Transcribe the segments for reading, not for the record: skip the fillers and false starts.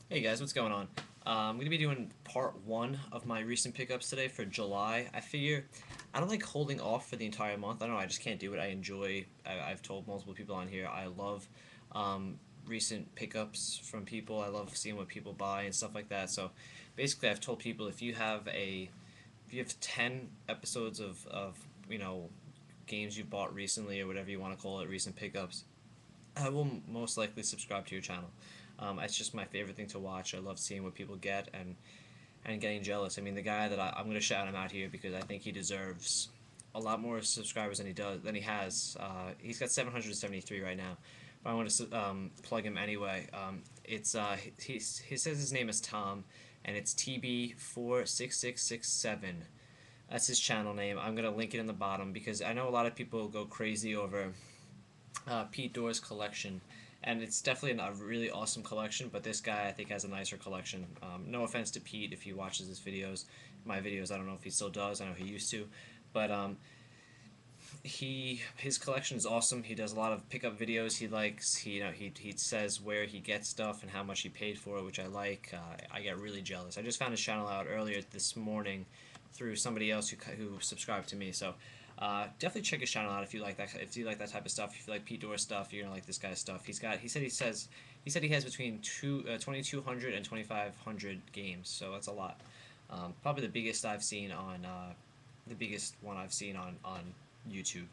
Hey guys, what's going on? I'm going to be doing part one of my recent pickups today for July. I figure I don't like holding off for the entire month. I don't know, I just can't do it. I've told multiple people on here, I love recent pickups from people. I love seeing what people buy and stuff like that. So basically, I've told people if you have 10 episodes of games you bought recently or whatever you want to call it, recent pickups, I will most likely subscribe to your channel. It's just my favorite thing to watch. I love seeing what people get and getting jealous. I mean, the guy that I'm going to shout him out here because I think he deserves a lot more subscribers than he has. He's got 773 right now, but I want to plug him anyway. He says his name is Tom, and it's TB46667. That's his channel name. I'm gonna link it in the bottom because I know a lot of people go crazy over Pete Dore's collection, and it's definitely a really awesome collection. But this guy, I think, has a nicer collection. No offense to Pete if he watches my videos. I don't know if he still does. I know he used to, but his collection is awesome. He does a lot of pickup videos. He likes he says where he gets stuff and how much he paid for it, which I like. I get really jealous. I just found his channel out earlier this morning through somebody else who subscribed to me. So definitely check his channel out if you like that. If you like that type of stuff, if you like Pete Dore stuff, you're gonna like this guy's stuff. He said he has between 2,200 and 2,500 games. So that's a lot. Probably the biggest one I've seen on YouTube.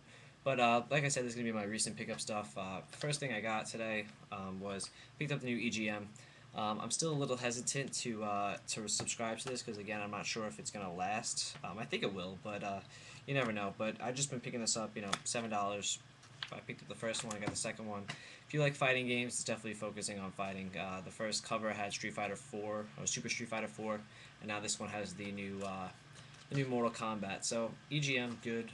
But like I said, this is gonna be my recent pickup stuff. First thing I got today was picked up the new EGM. I'm still a little hesitant to subscribe to this because again, I'm not sure if it's gonna last. I think it will, but you never know. But I've just been picking this up. $7. I picked up the first one. I got the second one. If you like fighting games, it's definitely focusing on fighting. The first cover had Street Fighter 4 or Super Street Fighter 4, and now this one has the new Mortal Kombat. So EGM, good.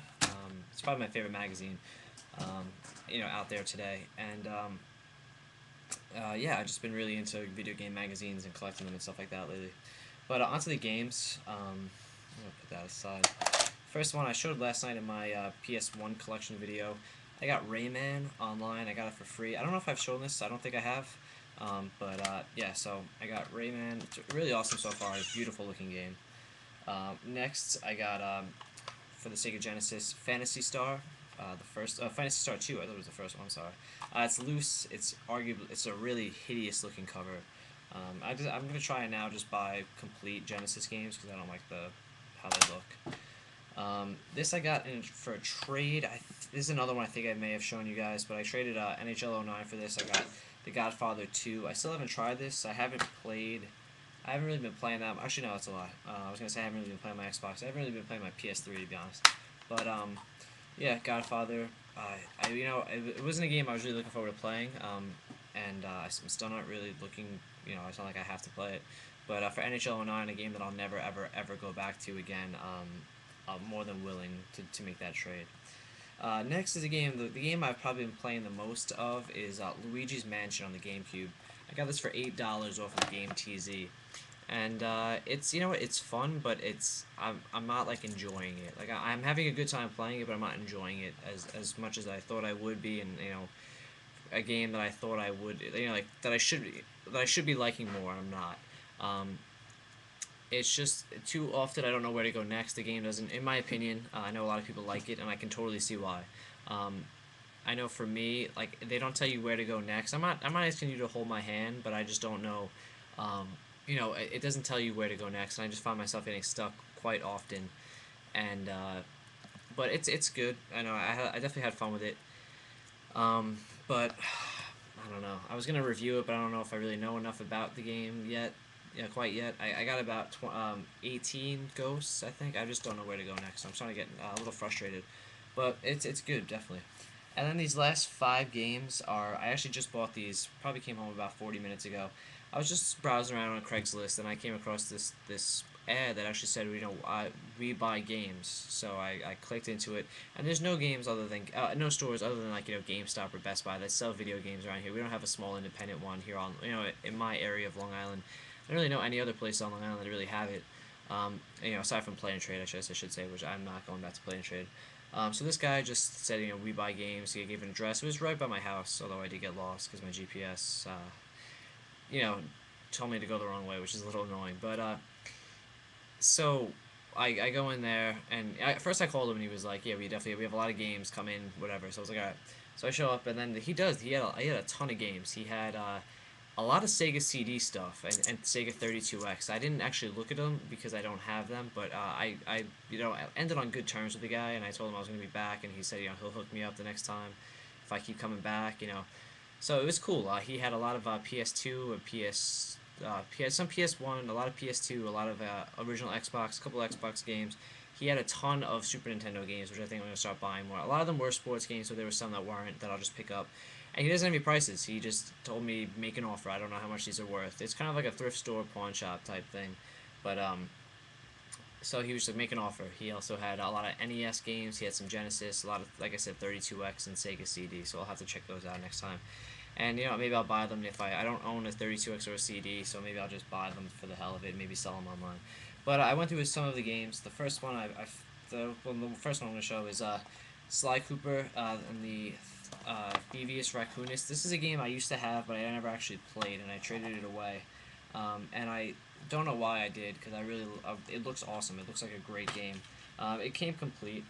It's probably my favorite magazine, um, out there today. And yeah, I've just been really into video game magazines and collecting them and stuff like that lately. But onto the games. I'm gonna put that aside. First one I showed last night in my PS1 collection video. I got Rayman online. I got it for free. I don't know if I've shown this. I don't think I have. But yeah, so I got Rayman. It's really awesome so far. It's a beautiful looking game. Next, I got for the Sega Genesis Phantasy Star. The first Phantasy Star 2. I thought it was the first one. Sorry. It's loose. It's a really hideous looking cover. I'm gonna try and now just buy complete Genesis games because I don't like the how they look. This I got for a trade. This is another one I think I may have shown you guys, but I traded NHL '09 for this. I got The Godfather 2. I still haven't tried this. I haven't really been playing that. Actually, no, that's a lie. I was gonna say I haven't really been playing my Xbox. I haven't really been playing my PS3 to be honest. But yeah, Godfather. It wasn't a game I was really looking forward to playing. And I'm still not really looking. It's not like I have to play it. But for NHL '09, a game that I'll never ever ever go back to again. I'm more than willing to make that trade. Next is a game. The game I've probably been playing the most of is Luigi's Mansion on the GameCube. I got this for $8 off of Game TZ, and it's it's fun, but I'm not like enjoying it. Like I'm having a good time playing it, but I'm not enjoying it as much as I thought I would be, and a game that I thought I would, like that I should be liking more. I'm not. It's just too often I don't know where to go next. The game doesn't, in my opinion. I know a lot of people like it, and I can totally see why. Um, I know for me, like they don't tell you where to go next. I'm not asking you to hold my hand, but I just don't know. Um, it doesn't tell you where to go next, and I just find myself getting stuck quite often. And but it's good. I know I definitely had fun with it. But I don't know. I was gonna review it, but I don't know if I really know enough about the game yet. Yeah, quite yet. I got about 18 ghosts, I think. I just don't know where to go next. I'm starting to get a little frustrated, but it's good definitely. And then these last five games are I actually just bought these. Probably came home about 40 minutes ago. I was just browsing around on Craigslist and I came across this ad that actually said we buy games. So I clicked into it and there's no games other than no stores other than like GameStop or Best Buy that sell video games around here. We don't have a small independent one here on in my area of Long Island. I don't really know any other place on Long Island that really have it. Aside from Play and Trade, I should say, which I'm not going back to Play and Trade. So this guy just said, we buy games. He gave an address. It was right by my house, although I did get lost because my GPS, you know, told me to go the wrong way, which is a little annoying. But so I go in there, and at first I called him, and he was like, "Yeah, we have a lot of games come in, whatever." So I was like, "All right." So I show up, and then he had a ton of games. He had a lot of Sega CD stuff and Sega 32X. I didn't actually look at them because I don't have them, but I I ended on good terms with the guy, and I told him I was going to be back, and he said he'll hook me up the next time if I keep coming back. So it was cool. He had a lot of PS2 and some PS1, a lot of PS2, a lot of original Xbox, a couple of Xbox games. He had a ton of Super Nintendo games, which I think I'm gonna start buying more. A lot of them were sports games, so there were some that weren't that I'll just pick up. And he doesn't have any prices. He just told me make an offer. I don't know how much these are worth. It's kind of like a thrift store pawn shop type thing, but so he was like make an offer. He also had a lot of NES games. He had some Genesis, a lot of like I said 32X and Sega CD. So I'll have to check those out next time. And maybe I'll buy them if I don't own a 32X or a CD, so maybe I'll just buy them for the hell of it. Maybe sell them online. But I went through some of the games. The first one the first one I'm gonna show is Sly Cooper and the Beavis Raccoonist. This is a game I used to have, but I never actually played, and I traded it away. And I don't know why I did, because it looks awesome. It looks like a great game. It came complete.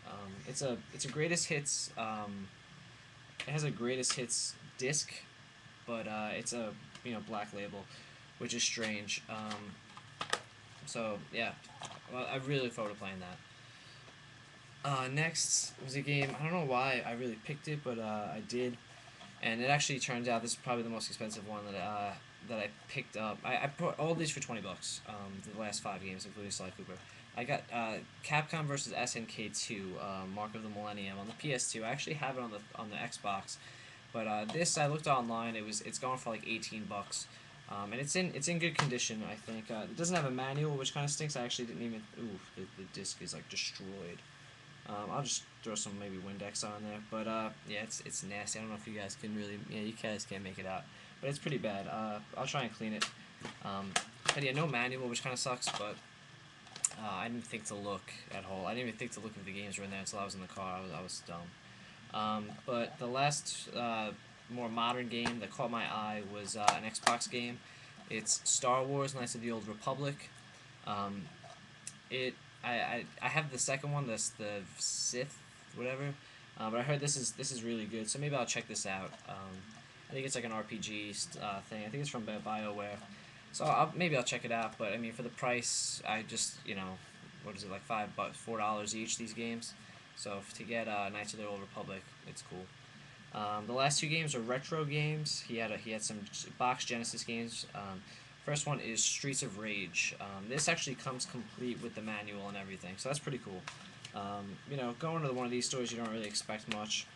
It's a greatest hits. It has a greatest hits disc, but it's a black label, which is strange. So yeah, well, I really look forward to playing that. Next was a game. I don't know why I really picked it, but I did, and it actually turns out this is probably the most expensive one that I picked up. I bought all these for $20. The last 5 games, including Sly Cooper. I got Capcom versus SNK 2, Mark of the Millennium on the PS2. I actually have it on the Xbox, but this I looked online. It's going for like $18. And it's in good condition. I think it doesn't have a manual, which kind of stinks. I actually didn't even. Ooh, the disc is like destroyed. I'll just throw some maybe Windex on there, but yeah, it's nasty. I don't know if you guys can really. Yeah, you guys can't make it out, but it's pretty bad. I'll try and clean it. But yeah, no manual, which kind of sucks. But I didn't think to look at all. I didn't even think to look if the games were in there until I was in the car. I was dumb. But the last more modern game that caught my eye was an Xbox game. It's Star Wars: Knights of the Old Republic. Um, it I have the second one, the Sith, whatever. But I heard this is really good, so maybe I'll check this out. I think it's like an RPG thing. I think it's from BioWare. So maybe I'll check it out. But I mean, for the price, I just what is it, like $4 each, these games. So to get Knights of the Old Republic, it's cool. The last 2 games are retro games. He had some box Genesis games. First one is Streets of Rage. This actually comes complete with the manual and everything, so that's pretty cool. Going to one of these stores, you don't really expect much.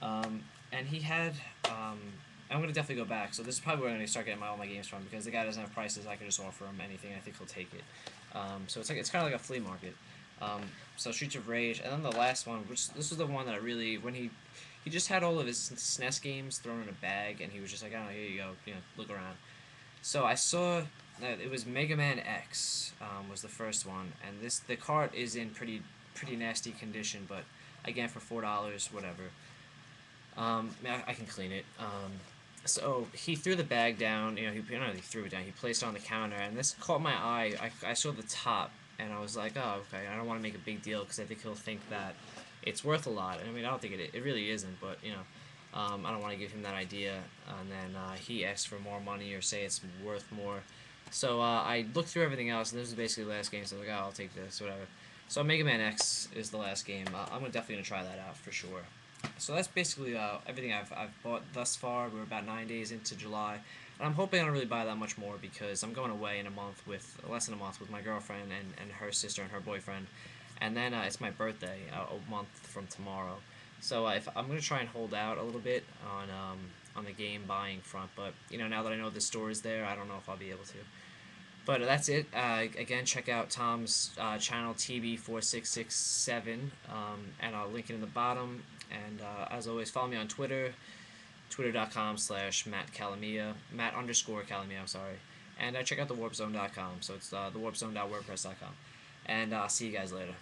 And he had. I'm gonna definitely go back. So this is probably where I'm gonna start getting all my games from, because the guy doesn't have prices. I can just offer him anything. I think he'll take it. So it's kind of like a flea market. So Streets of Rage, and then the last one, which this was the one that I really when he just had all of his SNES games thrown in a bag, and he was just like, "Oh, here you go. Look around." So I saw that it was Mega Man X was the first one, and the cart is in pretty nasty condition, but again for $4, whatever. I can clean it. So he threw the bag down. He not really threw it down. He placed it on the counter, and this caught my eye. I saw the top, and I was like, oh, okay. I don't want to make a big deal because I think he'll think that it's worth a lot. I mean, I don't think it really isn't, but I don't want to give him that idea, and then he asks for more money or say it's worth more. So I looked through everything else, and this was basically the last game. So I was like, oh, I'll take this, whatever. So Mega Man X is the last game. I'm definitely gonna try that out for sure. So that's basically everything I've bought thus far. We're about 9 days into July, and I'm hoping I don't really buy that much more because I'm going away in less than a month with my girlfriend and her sister and her boyfriend, and then it's my birthday a month from tomorrow. So if I'm gonna try and hold out a little bit on the game buying front, but now that I know the store is there, I don't know if I'll be able to. But that's it. Again, check out Tom's channel TB4667, and I'll link it in the bottom. And as always, follow me on Twitter, twitter.com/MattCalamia, Matt_Calamia, I'm sorry. And check out thewarpzone.com. So it's thewarpzone.wordpress.com. And see you guys later.